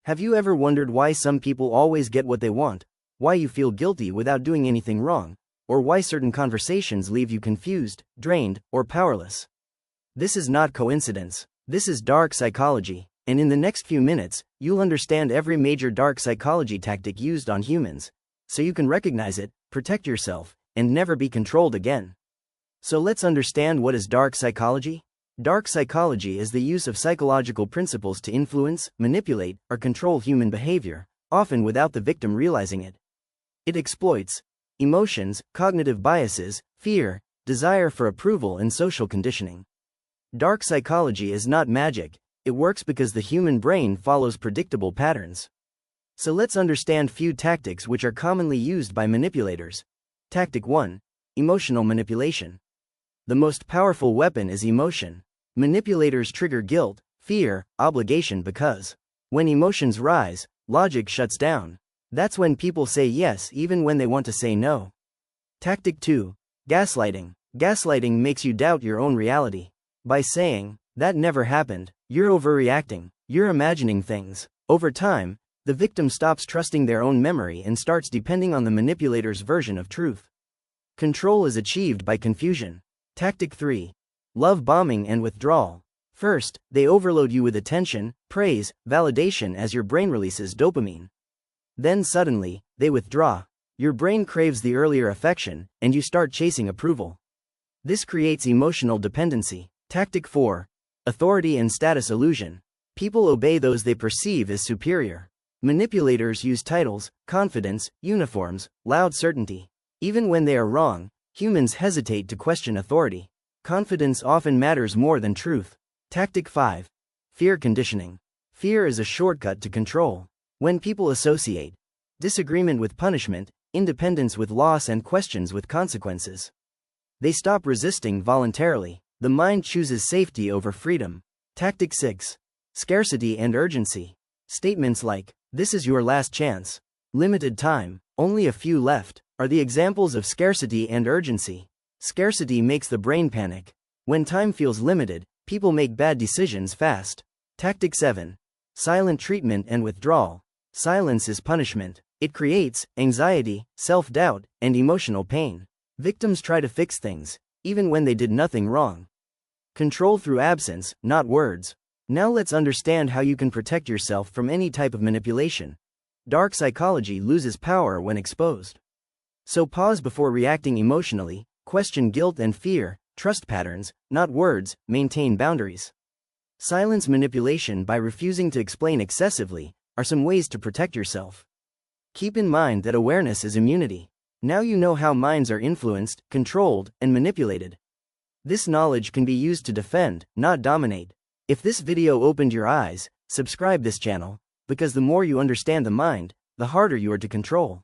Have you ever wondered why some people always get what they want, why you feel guilty without doing anything wrong, or why certain conversations leave you confused, drained, or powerless? This is not coincidence. This is dark psychology, and in the next few minutes, you'll understand every major dark psychology tactic used on humans, so you can recognize it, protect yourself, and never be controlled again. So let's understand what is dark psychology. Dark psychology is the use of psychological principles to influence, manipulate, or control human behavior, often without the victim realizing it. It exploits emotions, cognitive biases, fear, desire for approval, and social conditioning. Dark psychology is not magic, it works because the human brain follows predictable patterns. So let's understand few tactics which are commonly used by manipulators. Tactic 1. Emotional manipulation. The most powerful weapon is emotion. Manipulators trigger guilt, fear, obligation because when emotions rise, logic shuts down. That's when people say yes even when they want to say no. Tactic 2. Gaslighting. Gaslighting makes you doubt your own reality. By saying, "That never happened," you're overreacting, you're imagining things. Over time, the victim stops trusting their own memory and starts depending on the manipulator's version of truth. Control is achieved by confusion. Tactic 3. Love bombing and withdrawal. First, they overload you with attention, praise, validation as your brain releases dopamine. Then suddenly, they withdraw. Your brain craves the earlier affection, and you start chasing approval. This creates emotional dependency. Tactic 4. Authority and status illusion. People obey those they perceive as superior. Manipulators use titles, confidence, uniforms, loud certainty. Even when they are wrong, humans hesitate to question authority. Confidence often matters more than truth. Tactic 5. Fear conditioning. Fear is a shortcut to control. When people associate disagreement with punishment, independence with loss, and questions with consequences, they stop resisting voluntarily. The mind chooses safety over freedom. Tactic 6. Scarcity and urgency. Statements like, "This is your last chance," "limited time," "only a few left," are the examples of scarcity and urgency. Scarcity makes the brain panic. When time feels limited, people make bad decisions fast. Tactic 7. Silent treatment and withdrawal. Silence is punishment. It creates anxiety, self-doubt, and emotional pain. Victims try to fix things, even when they did nothing wrong. Control through absence, not words. Now let's understand how you can protect yourself from any type of manipulation. Dark psychology loses power when exposed. So pause before reacting emotionally, question guilt and fear, trust patterns, not words, maintain boundaries. Silence manipulation by refusing to explain excessively are some ways to protect yourself. Keep in mind that awareness is immunity. Now you know how minds are influenced, controlled, and manipulated. This knowledge can be used to defend, not dominate. If this video opened your eyes, subscribe this channel, because the more you understand the mind, the harder you are to control.